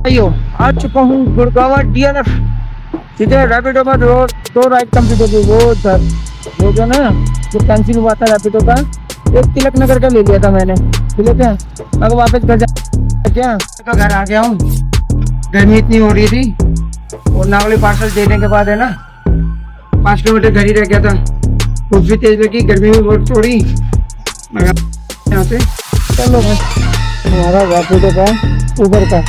भाइयों आ चुका हूँ गुड़गांव DNF। ठीक है, रैपिडो में दो राइड कंप्लीट हो गई। वो जो ना जो कैंसिल हुआ था रैपिडो का, एक तिलक नगर का ले लिया था मैंने। ठीक है, अब वापस घर जा क्या तो घर आ गया हूँ। गर्मी इतनी हो रही थी और नावली पार्सल देने के बाद है ना 5 किलोमीटर घर ही रह गया था। धूप भी तेज लगी, गर्मी भी बहुत थोड़ी। यहाँ से चलो हमारा रैपिडो का उबर का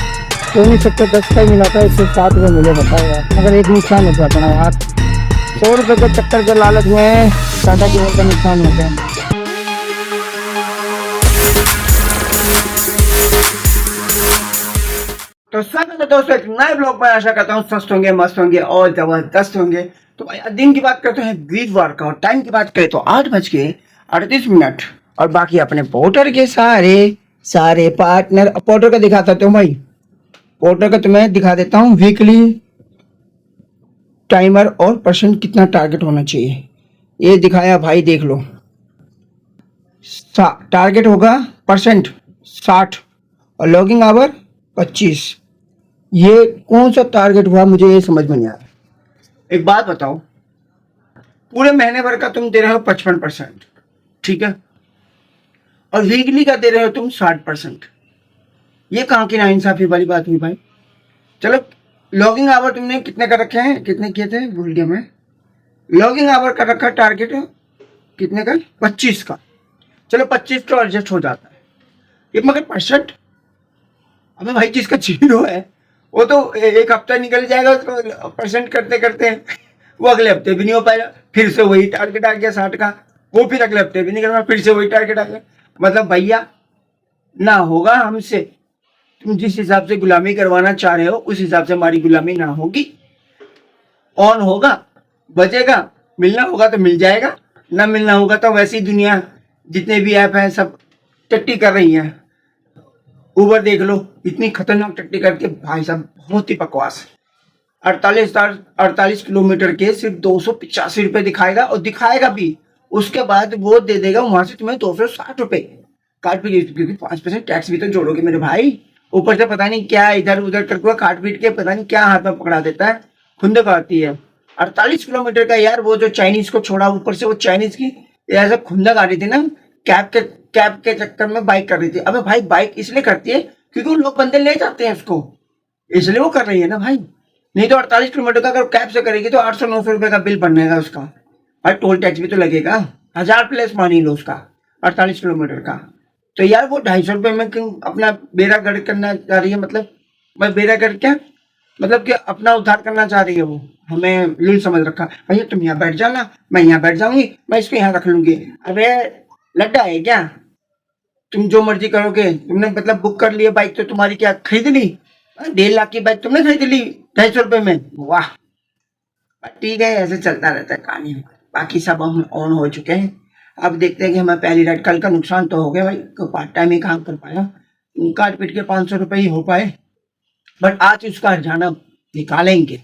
हो नहीं सकता, 10 का ही मिला था, 107 रुपये मिले। बताओ यार, अगर एक नुकसान हो जाता ना यार, 100 रुपये के चक्कर के लालच में टाटा केबल का नुकसान होता है। तो स्वागत है दोस्तों एक नए ब्लॉग में। आशा करता हूँ स्वस्थ होंगे, मस्त होंगे और जबरदस्त होंगे। तो भाई दिन की बात करते हैं वीरवार का, और टाइम की बात करें तो 8:38 और बाकी अपने पोर्टर के सारे पार्टनर। पोर्टर का दिखाता हूँ भाई, पोर्टर का तुम्हें दिखा देता हूँ वीकली टाइमर और परसेंट कितना टारगेट होना चाहिए। ये दिखाया भाई, देख लो। टारगेट होगा परसेंट 60 और लॉगिंग आवर 25। ये कौन सा टारगेट हुआ, मुझे ये समझ में नहीं आ रहा। एक बात बताओ, पूरे महीने भर का तुम दे रहे हो 55%, ठीक है, और वीकली का दे रहे हो तुम 60%। ये कहाँ की नाइंसाफी वाली बात हुई भाई। चलो लॉगिंग आवर तुमने कितने कर रखे हैं, कितने किए थे भूल गया मैं। लॉगिंग आवर का रखा टारगेट कितने का, 25 का। चलो 25 तो एडजस्ट हो जाता है, ये मगर परसेंट, अबे भाई जिसका 0 है वो तो एक हफ्ता निकल जाएगा उसको परसेंट करते करते। वो अगले हफ्ते भी नहीं हो पाएगा, फिर से वही टारगेट आ गया 60 का। वो फिर अगले हफ्ते भी नहीं करना, फिर से वही टारगेट आ गया। मतलब भैया ना होगा हमसे। तुम जिस हिसाब से गुलामी करवाना चाह रहे हो उस हिसाब से हमारी गुलामी ना होगी। ऑन होगा, बचेगा, मिलना होगा तो मिल जाएगा, ना मिलना होगा तो वैसी दुनिया जितने भी ऐप हैं सब टट्टी कर रही हैं। उबर देख लो, इतनी खतरनाक टट्टी करके भाई साहब, बहुत ही बकवास। 48 किलोमीटर के सिर्फ 285 रुपये दिखाएगा, और दिखाएगा भी उसके बाद वो दे देगा वहां से तुम्हें 260 रुपये काट पीट, क्योंकि 5% टैक्स भी तो जोड़ोगे मेरे भाई। ऊपर से पता नहीं क्या इधर उधर करके काट पीट के पता नहीं क्या हाथ में पकड़ा देता है, खुंदक आती है। 48 किलोमीटर का यार, वो जो चाइनीज को छोड़ा, ऊपर से वो चाइनीज की ऐसा खुंदक आ रही थी ना, कैब के चक्कर में बाइक कर रही थी। अबे भाई बाइक इसलिए करती है क्योंकि वो लोग बंदे ले जाते हैं उसको, इसलिए वो कर रही है ना भाई। नहीं तो 48 किलोमीटर का अगर कैब से करेगी तो 800-900 रुपए का बिल बनेगा उसका। भाई टोल टैक्स भी तो लगेगा, 1000 प्लस मानी लो उसका 48 किलोमीटर का। तो यार वो 250 रुपये में क्यों अपना बेड़ा गर्क करना चाह रही है। मतलब मैं बेड़ा गर्क क्या, मतलब कि अपना उद्धार करना चाह रही है वो। हमें लूल समझ रखा, भैया तुम यहाँ बैठ जाना, मैं यहाँ बैठ जाऊंगी, मैं इसको यहाँ रख लूंगी। अरे लड्डा है क्या, तुम जो मर्जी करोगे। तुमने मतलब बुक कर लिया बाइक तो तुम्हारी क्या खरीद ली, 1.5 लाख की बाइक तुमने खरीद ली 250 रुपये में। वाह ठीक है, ऐसे चलता रहता है कहानी। बाकी सब हम ऑन हो चुके हैं। अब देखते हैं कि हमें पहली राइड, कल का नुकसान तो हो गया भाई, तो पार्ट टाइम ही काम कर पाया, काट पीट के 500 रुपये ही हो पाए। बट आज उसका हर्जाना निकालेंगे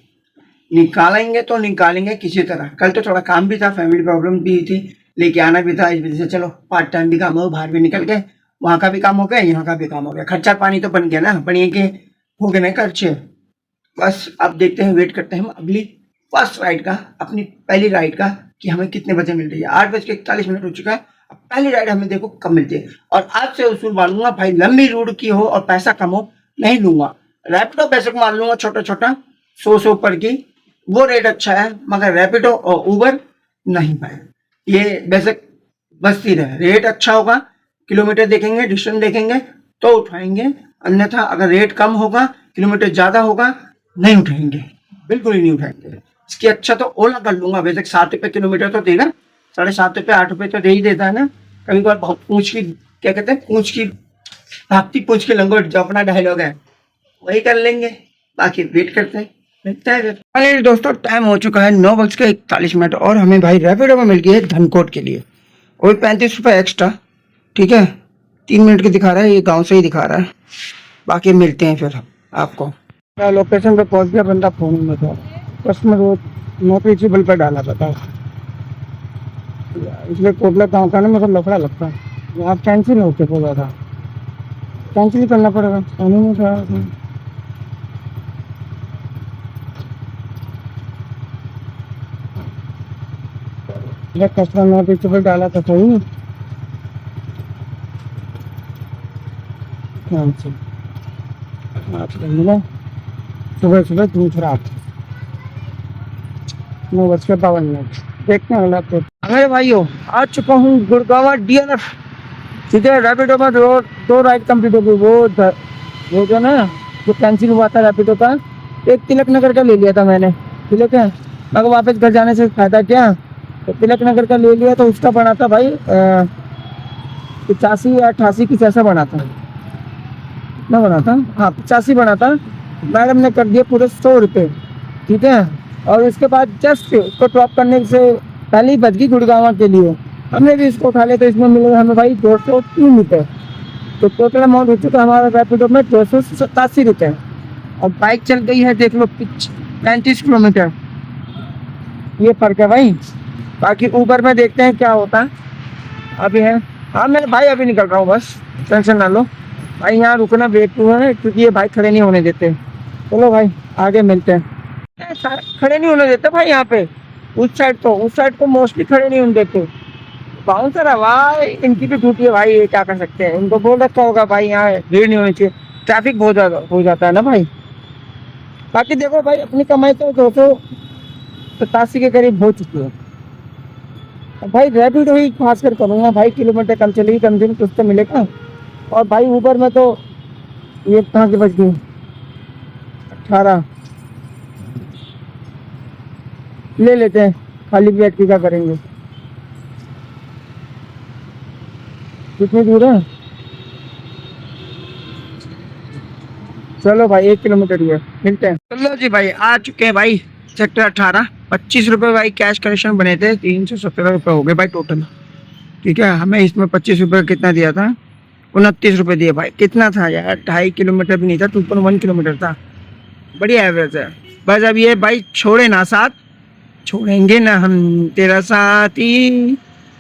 तो निकालेंगे किसी तरह। कल तो थोड़ा काम भी था, फैमिली प्रॉब्लम भी थी, लेके आना भी था, इस वजह से चलो पार्ट टाइम भी काम हो, बाहर भी निकल गए, वहाँ का भी काम हो गया, यहाँ का भी काम हो गया, खर्चा पानी तो बन गया ना, बढ़िया के हो गए ना खर्चे। बस अब देखते हैं, वेट करते हैं हम अगली फर्स्ट राइड का, अपनी पहली राइड का, कि हमें कितने बजे मिल रही है। 8:41 हो चुका है। अब पहली राइड हमें देखो कब मिलती है, और आज से उसूल मानूंगा भाई, लंबी रूट की हो और पैसा कम हो नहीं लूंगा। रैपिडो पैसे को मान लूंगा छोटा छोटा 100 ऊपर की, वो रेट अच्छा है, मगर रैपिडो और उबर नहीं भाई। ये बेसिक बसती रहे, रेट अच्छा होगा, किलोमीटर देखेंगे, डिस्टेंस देखेंगे तो उठाएंगे, अन्यथा अगर रेट कम होगा, किलोमीटर ज्यादा होगा, नहीं उठाएंगे, बिल्कुल ही नहीं उठाएंगे। इसकी अच्छा तो ओला कर लूंगा। बेसिक 7 रुपये किलोमीटर तो देगा, 7.5 रुपये 8 रुपये तो दे ही देता है ना। कभी कभार बहुत पूछ की, क्या कहते हैं, पूछ की भागती पूछ की लंगोट, जो अपना डायलॉग है वही कर लेंगे। बाकी वेट करते हैं, फाइनली दोस्तों टाइम हो चुका है 9:41 और हमें भाई रैपिडो में मिल गई है धनकोट के लिए, और 35 रुपये एक्स्ट्रा। ठीक है, 3 मिनट की दिखा रहा है, ये गांव से ही दिखा रहा है। बाकी मिलते हैं फिर आपको। लोकेशन पे पहुंच गया, बंदा फोन में था, कस्टमर वो नोट रीचेबल पर डाला था, इसलिए कोटला गाँव का ना मेरे को लफड़ा लगता है। आप कैंसिल होके बोला था, कैंसिल करना पड़ेगा, पानी में था ये कचरा ना पीछे डाला तो सही। हाँ जी, मिला सुबह सुबह दूध रात 9:52। देखते हैं अगला अपडेट। अरे भाइयों, आ चुका हूँ गुड़गांव DLF। सीधे रैपिडो में दो राइड कंप्लीट हो गई। वो जो ना, जो कैंसिल हुआ था रैपिडो का, एक तिलक नगर का ले लिया था मैंने। तिलक है, मगर वापस घर जाने से फायदा क्या। तो तिलक नगर का ले लिया तो उसका बना था भाई 85 या 88 कुछ ऐसा बना था। कितना बना था? हाँ 85 बना था। मैडम ने कर दिया पूरे 100 रुपये। ठीक है, और उसके बाद जस्ट उसको ड्रॉप करने से पहले ही बच गई गुड़गांव के लिए। हमने भी इसको उठा लिया तो इसमें मिले हमें भाई 203 रुपये। तो टोटल अमाउंट हो चुका हमारा रैपिडो में 287 रुपये। और बाइक चल गई है देख लो 35 किलोमीटर। ये फर्क है भाई। बाकी ऊबर में देखते हैं क्या होता है। अभी है, हाँ मेरे भाई अभी निकल रहा हूँ, बस टेंशन ना लो भाई। यहाँ रुकना बेवकूफ़ है क्योंकि ये भाई खड़े नहीं होने देते। चलो भाई आगे मिलते हैं। खड़े नहीं होने देते भाई यहाँ पे। उस साइड तो मोस्टली खड़े नहीं होने देते। बाउंसर है भाई, इनकी भी ड्यूटी है भाई, ये क्या कर सकते हैं। इनको बोल रखा होगा भाई यहाँ भीड़ नहीं होनी चाहिए, ट्रैफिक बहुत ज़्यादा हो जाता है ना भाई। बाकी देखो भाई, अपनी कमाई तो 287 के करीब हो चुकी है। भाई रैपिडो ही खास कर करूँगा भाई, किलोमीटर कम चलेगी, कम दिन कुछ तो मिलेगा। और भाई ऊबर में तो ये कहाँ की बच गई 18। ले लेते हैं, खाली पेट की क्या करेंगे। कितनी दूर है? चलो भाई 1 किलोमीटर ही है, मिलते हैं। चलो जी भाई, आ चुके हैं भाई सेक्टर 18। 25 रुपये भाई कैश कलेक्शन बने थे, 317 रुपये हो गए भाई टोटल। ठीक है, हमें इसमें 25 रुपये कितना दिया था? 29 रुपये दिए भाई। कितना था यार? 2.5 किलोमीटर भी नहीं था, 2.1 किलोमीटर था। बढ़िया एवरेज है। बस अब ये भाई छोड़े ना साथ, छोड़ेंगे ना हम तेरा साथ ही।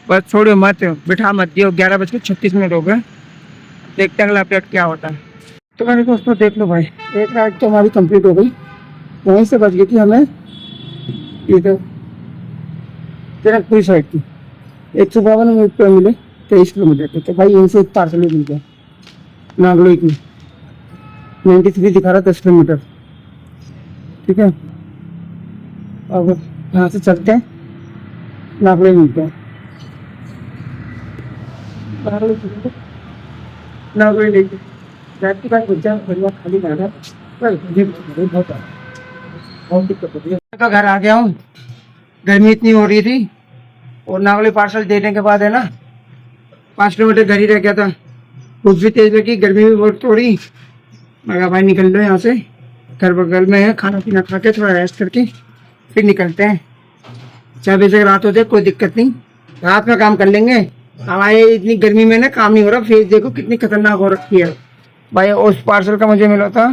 बस छोड़ो मत, बिठा मत दियो। 11:36 हो गए। देखते हैं अगला अपडेट क्या होता है। तो मैंने दोस्तों देख लो भाई, एक राइड तो हमारी कंप्लीट हो गई। वहीं से बच गई थी हमें इधर जनकपुरी साइड की। 152 मिनट पर मिले 23 किलोमीटर के। तो भाई यहीं से एक पार्सल मिल गया नागलोई की। 93 दिखा रहा 10 किलोमीटर। ठीक है, अब यहाँ से चलते हैं, नागलोई मिलते हैं। नागलोई लेके जाती भाई बच्चा बढ़िया खाली गाड़ा बहुत दिक्कत होती है। का घर आ गया हूँ, गर्मी इतनी हो रही थी और नागलोई पार्सल देने के बाद है ना 5 किलोमीटर घर ही रह गया था। धूप भी तेज लगी, गर्मी भी बहुत हो रही। मगर भाई निकल लो यहाँ से, घर बगल में है, खाना पीना खा के थोड़ा रेस्ट करके फिर निकलते हैं। 4 बजे तक रात हो जाए कोई दिक्कत नहीं, रात में काम कर लेंगे। हमारे इतनी गर्मी में ना काम नहीं हो रहा। फेस देखो कितनी खतरनाक हो रखी है भाई। उस पार्सल का मुझे मिला था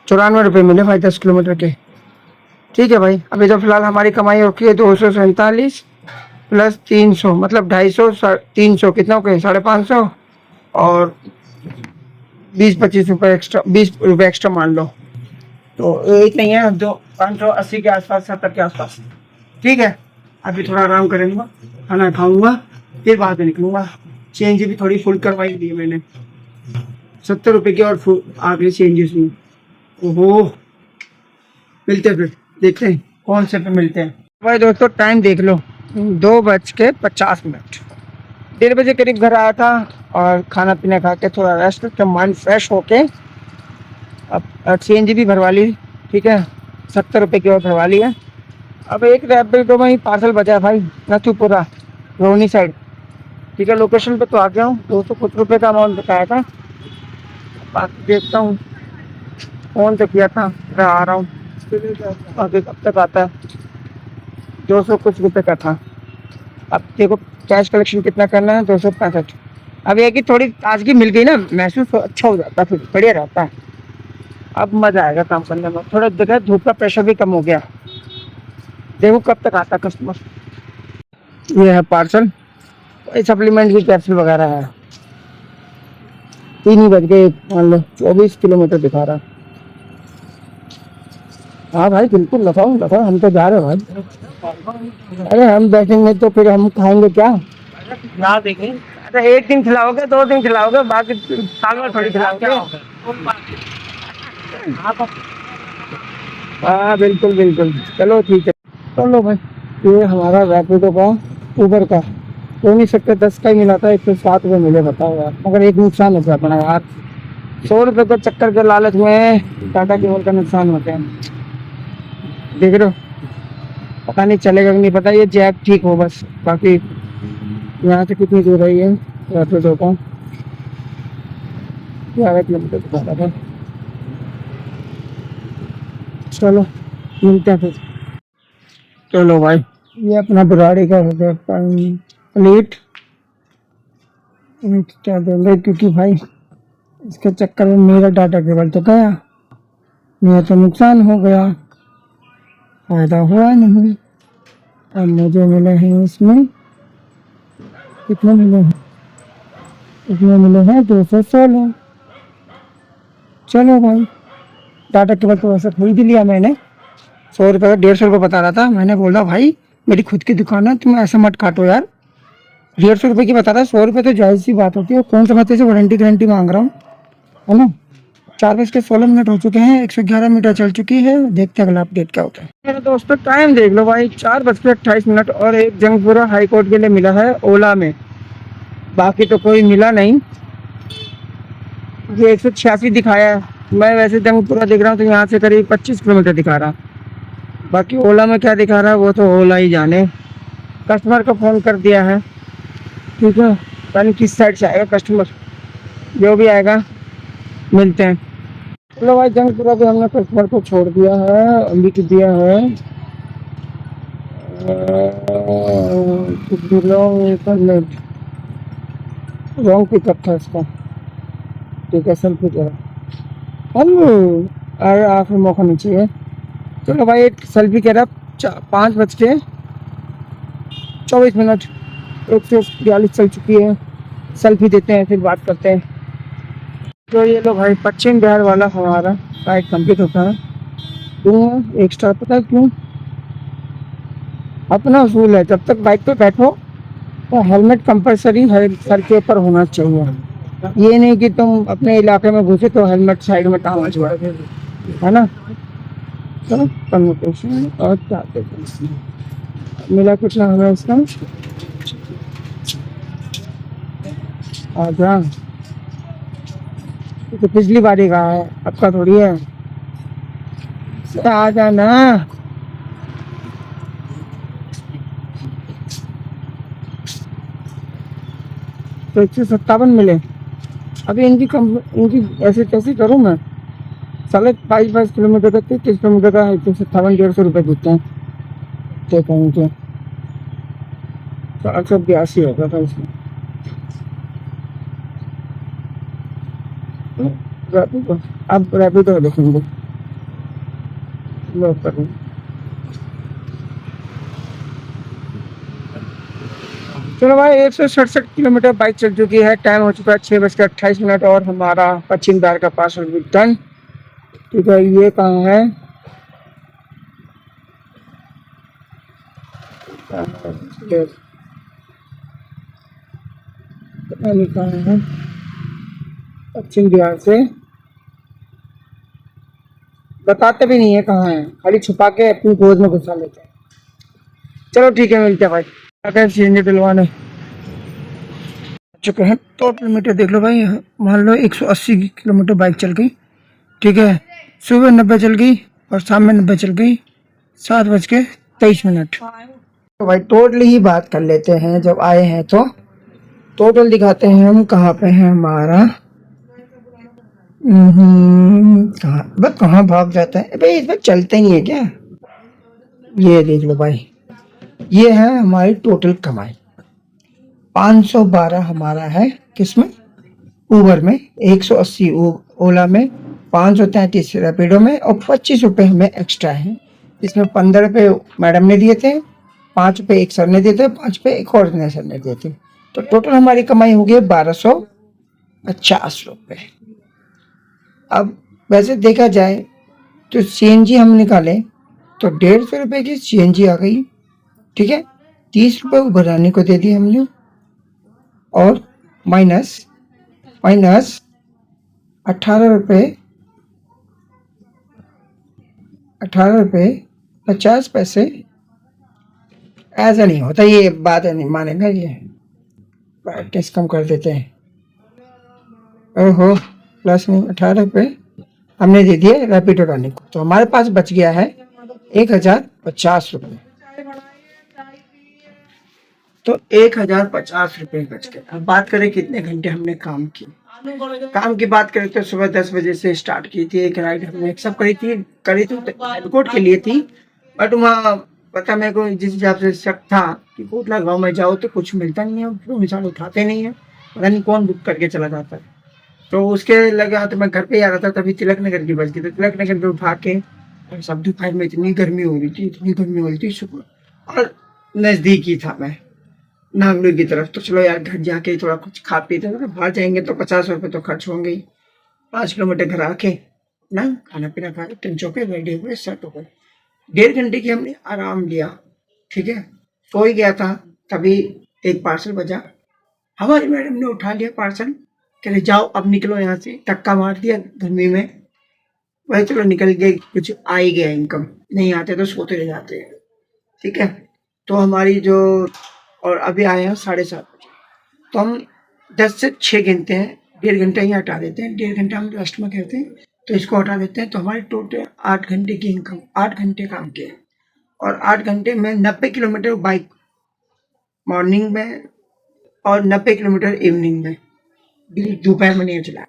94 रुपये मिले भाई 10 किलोमीटर के। ठीक है भाई, अभी तो फिलहाल हमारी कमाई हो है 247 प्लस 300, मतलब 250, 300 कितना हो गए 550 और 20-25 रुपये एक्स्ट्रा, 20 रुपये एक्स्ट्रा मान लो। तो इतना ही है, 580 के आसपास, 70 के आसपास। ठीक है, अभी थोड़ा आराम करूँगा, खाना खाऊंगा, फिर बाद में निकलूंगा। चेंज भी थोड़ी फुल करवाई दी मैंने, 70 रुपये की और फुल आ गई चेंज उसमें। ओहो, मिलते हैं फिर, देखते हैं कौन से पे मिलते हैं। भाई दोस्तों टाइम देख लो, 2:50। 1:30 बजे करीब घर आया था और खाना पीना खा के थोड़ा रेस्ट करके माइंड फ्रेश होके अब CNG भी भरवा ली। ठीक है, 70 रुपये की और भरवा ली है। अब एक रैपिडो में ही पार्सल बचा है भाई, नथुपुरा रोहनी साइड। ठीक है, लोकेशन पे तो आ गया हूँ। 200 कुछ रुपये का अमाउंट बताया था। बाकी देखता हूँ फोन तो किया था, मैं आ रहा हूँ, आगे कब तक आता है। 200 कुछ रुपये का था। अब देखो कैश कलेक्शन कितना करना है, 265। अब ये कि थोड़ी ताजगी मिल गई ना, महसूस अच्छा हो जाता, फिर बढ़िया रहता है। अब मज़ा आएगा काम करने में। थोड़ा जगह धूप का प्रेशर भी कम हो गया। देखो कब तक आता कस्टमर। ये है पार्सल, सप्लीमेंट की कैप्सूल वगैरह है। 3 ही बज गए, मान लो 24 किलोमीटर दिखा रहा। हाँ भाई बिल्कुल लगाओ लगाओ, हम तो जा रहे हैं भाई। अरे हम बैठेंगे तो फिर हम खाएंगे क्या? ना देखें। अच्छा 1 दिन खिलाओगे, 2 दिन खिलाओगे, बाकी साल में थोड़ी खिलाओगे। हाँ बिल्कुल बिल्कुल, चलो ठीक है। चलो भाई, ये हमारा रैपिडो का, उबर का हो नहीं सकता 10 का ही मिला था, 107 रुपये मिले, बताओ यार। मगर एक नुकसान हो गया अपना यार, 100 रुपये के चक्कर के लालच में टाटा केबल का नुकसान होते हैं, देख रहे हो। पता नहीं चलेगा कि नहीं पता, ये जैक ठीक हो बस। बाकी यहाँ से कितनी दूर है ये रैपिडो का? 11 किलोमीटर बता रहा था। चलो मिलते हैं फिर। चलो भाई, ये अपना बुराड़ी का हो गया प्लेट। क्या देंगे, क्योंकि भाई इसके चक्कर में मेरा डाटा केबल तो गया, मेरा तो नुकसान हो गया, फायदा हुआ नहीं। अब मुझे मिले हैं इसमें, कितने मिले हैं? इसमें मिले हैं 216। चलो भाई, डाटा केबल तो वैसे खरीद ही लिया मैंने, 100 रुपये का, 150 रुपये बता रहा था। मैंने बोला भाई मेरी खुद की दुकान है, तुम ऐसे मत काटो यार, 150 रुपये की बता रहा है, 100 रुपये तो जायज़ सी बात होती है। कौन सा मैं तेरे से वारंटी गारंटी मांग रहा हूँ, है ना। 4:16 हो चुके हैं, 111 मीटर चल चुकी है। देखते हैं अगला अपडेट क्या होता है। मेरे दोस्तों टाइम देख लो भाई, 4:28 और एक जंगपुरा हाई कोर्ट के लिए मिला है ओला में, बाकी तो कोई मिला नहीं। ये 186 दिखाया है, मैं वैसे जंगपुरा देख रहा हूँ तो यहाँ से करीब 25 किलोमीटर दिखा रहा। बाकी ओला में क्या दिखा रहा है वो तो ओला ही जाने। कस्टमर को फ़ोन कर दिया है, ठीक है, पता नहीं किस साइड से आएगा कस्टमर, जो भी आएगा मिलते हैं। चलो भाई, जंगपुरा भी हमने कस्टमर को छोड़ दिया है, लिख दिया है रॉन्ग पिकअप था इसका, ठीक है, सेल्फी करा हम। अरे आखिर मौका नहीं चाहिए। चलो भाई, एक सेल्फी कह रहा, 5:24, 142 चल चुकी है। सेल्फी देते हैं फिर बात करते हैं। तो ये लो भाई, पश्चिम बिहार वाला हमारा राइड कंप्लीट होता है। क्यों एक स्टार, पता है क्यों? अपना उसूल है, जब तक बाइक पे बैठो तो हेलमेट कंपलसरी हर सर के ऊपर होना चाहिए। ये नहीं कि तुम अपने इलाके में घुसे तो हेलमेट साइड में टांग हुआ है ना। चलो कन्वर्टेशन और क्या मिला कितना हमें इसका, आजा तो पिछली बारी का है, आपका थोड़ी है, आ जाना। तो 157 मिले। अभी इनकी ऐसे कैसे करूँ मैं, साले 22 किलोमीटर का, 33 किलोमीटर का 157, 150 रुपये देते हैं। तो कहूँ तो 482 होता था उसमें। अब रैपिडो देखेंगे, लो करूँ। चलो भाई, 167 किलोमीटर बाइक चल चुकी है, टाइम हो चुका है 6:28 और हमारा पश्चिम बिहार का पार्सल भी डन। ठीक है, ये कहाँ है? पता नहीं कहाँ है, पश्चिम बिहार से बताते भी नहीं है कहाँ है, खाली छुपा के अपनी गोद में घुसा लेते हैं। चलो ठीक है, मिलते हैं भाई। सीएनजी डलवाने चुके हैं। टोटल मीटर देख लो भाई, मान लो 180 किलोमीटर बाइक चल गई, ठीक है। सुबह 90 चल गई और शाम में 90 चल गई, 7:23। तो भाई टोटल ही बात कर लेते हैं, जब आए हैं तो टोटल दिखाते हैं हम कहाँ पे है हमारा। कहाँ बस, कहाँ भाग जाता है भाई, इस बार चलते ही नहीं है क्या? ये देख लो भाई, ये है हमारी टोटल कमाई। 512 हमारा है किसमें, उबर में, 180 ओला में, 533 रैपिडो में और 25 रुपये हमें एक्स्ट्रा है। इसमें 15 रुपये मैडम ने दिए थे, 5 रुपये एक सर ने दिए थे, 5 रुपये एक और सर ने दिए थे। तो टोटल हमारी कमाई हो गई 1200 ₹50। अब वैसे देखा जाए तो सीएनजी हम निकालें तो ₹150 की सीएनजी आ गई, ठीक है। ₹30 भराने को दे दिए हमने, और माइनस माइनस ₹18 ₹18.50। ऐसा नहीं होता, ये बात नहीं मानेगा ये। ब्राइटनेस कम कर देते हैं। ओहो, प्लस नहीं, ₹18 हमने दे दिए रैपिडो रानी को, तो हमारे पास बच गया है ₹1050। तो ₹1050 बच गए। अब बात करें कितने घंटे हमने काम किए। काम की बात करें तो सुबह 10 बजे से स्टार्ट की थी। एक राइड हमने सब करी थी एयरपोर्ट के लिए थी, बट वहाँ पता मेरे को जिस हिसाब से शक था कि कोटला गाँव में जाओ तो कुछ मिलता नहीं है, वो इंसान उठाते नहीं है, पता नहीं कौन बुक करके चला जाता है। तो उसके लगा तो मैं घर पे आ रहा था, तभी तिलक नगर की बस की, तो तिलक नगर पे उठा के सब दोपहर में इतनी गर्मी हो रही थी सुबह, और नज़दीक ही था मैं नागलू की तरफ, तो चलो यार घर जाके थोड़ा कुछ खा पीते हैं, बाहर जाएंगे तो ₹50 तो खर्च होंगे ही। 5 किलोमीटर घर आके ना खाना पीना खा के टेंचो के रेडी हुए, सेट हो गए। 1.5 घंटे की हमने आराम लिया, ठीक है। सो ही गया था, तभी एक पार्सल बजा। हमारी मैडम ने उठा लिया पार्सल, कह रहे जाओ अब निकलो यहाँ से, धक्का मार दिया गर्मी में। वही चलो निकल गए, कुछ आ ही गया इनकम, नहीं आते तो सोते रह जाते हैं, ठीक है। तो हमारी जो, और अभी आए हैं 7:30 बजे, तो हम 10 से 6 गिनते हैं, 1.5 घंटा ही हटा देते हैं, 1.5 घंटा हम रेस्ट में करते हैं, तो इसको हटा देते हैं, तो हमारी टोटल 8 घंटे की इनकम, 8 घंटे काम किए, और 8 घंटे में 90 किलोमीटर बाइक मॉर्निंग में, और 90 किलोमीटर इवनिंग में, दोपहर में नहीं चला।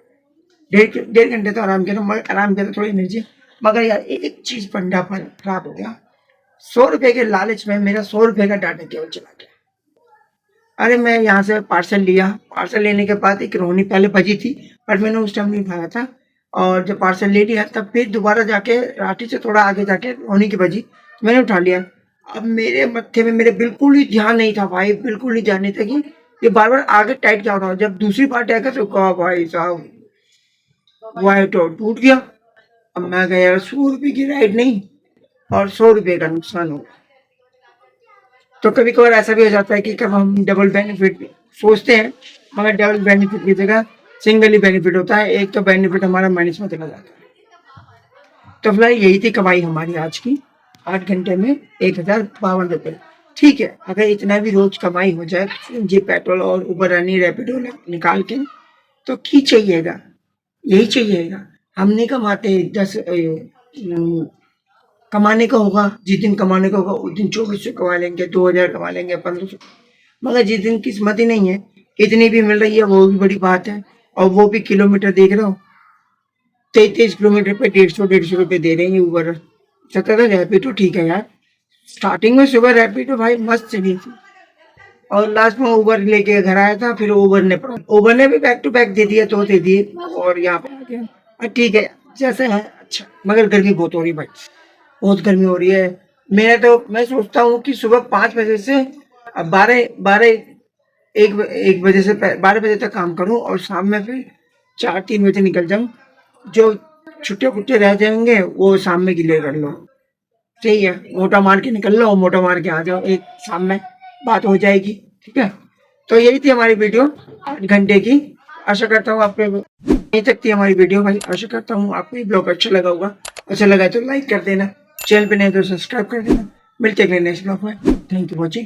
1.5 घंटे तो आराम किया, मगर आराम किया तो थोड़ी एनर्जी, मगर यार एक चीज़ पंडा पर खराब हो गया। ₹100 के लालच में मेरा ₹100 का डाटा केवल चला गया। अरे मैं यहाँ से पार्सल लिया, पार्सल लेने के बाद एक रोहिणी पहले बजी थी, बट मैंने उस टाइम नहीं उठाया था, और जब पार्सल ले लिया तब फिर दोबारा जाके राठी से थोड़ा आगे जाके रोहिणी की बजी, मैंने उठा लिया। अब मेरे मत्थे में मेरे बिल्कुल ही ध्यान नहीं था भाई, बिल्कुल नहीं ध्यान नहीं था कि ये बार बार आगे टाइट क्या हो रहा है। जब दूसरी बार आएगा तो कहा भाई साहब वायर तो टूट गया। अब मैं गया यार ₹100 की राइड नहीं, और ₹100 का नुकसान हो गया। तो कभी कभार ऐसा भी हो जाता है कि कब हम डबल बेनिफिट सोचते हैं, मगर डबल बेनिफिट की जगह सिंगल ही बेनिफिट होता है, एक तो बेनिफिट हमारा माइनस में चला जाता है। तो फिलहाल यही थी कमाई हमारी आज की, 8 घंटे में ₹1052। ठीक है, अगर इतना भी रोज कमाई हो जाए जी पेट्रोल और उबर रनी रैपिडो निकाल के, तो की चाहिएगा, यही चाहिएगा। हम नहीं कमाते 10 कमाने का होगा, जिस दिन कमाने का होगा उस दिन 2400 कमा लेंगे, 2000 कमा लेंगे, 1500, मगर जिस दिन किस्मत ही नहीं है, इतनी भी मिल रही है वो भी बड़ी बात है, और वो भी किलोमीटर देख रहे हो, 33 किलोमीटर पे 150 रुपये दे रहे हैं ऊबर। सकता था रैपिडो ठीक है यार, स्टार्टिंग में सुबह रैपिडो भाई मस्त चली थी, और लास्ट में ऊबर लेके घर आया था, फिर ऊबर ने भी बैक टू बैक दे दिया तो दे दिए, और यहाँ पे आ गया। ठीक है जैसे है, अच्छा, मगर गर्मी बहुत हो रही भाई, बहुत गर्मी हो रही है। मैं सोचता हूँ कि सुबह 5 बजे से 1 बजे से 12 बजे तक काम करूँ, और शाम में फिर 4-3 बजे निकल जाऊँ। जो छुट्टे रह जाएंगे वो शाम में क्लियर कर लो, सही है, मोटा मार के निकल लो, मोटा मार के आ जाओ, एक शाम में बात हो जाएगी, ठीक है। तो यही थी हमारी वीडियो 8 घंटे की। आशा करता हूँ आपको यहीं तक थी हमारी वीडियो भाई। आशा करता हूँ आपको ये ब्लॉग अच्छा लगा होगा, अच्छा लगा तो लाइक कर देना, चैनल पे नहीं तो सब्सक्राइब कर देना। मिलते हैं नेक्स्ट ब्लॉग में। Thank you watching.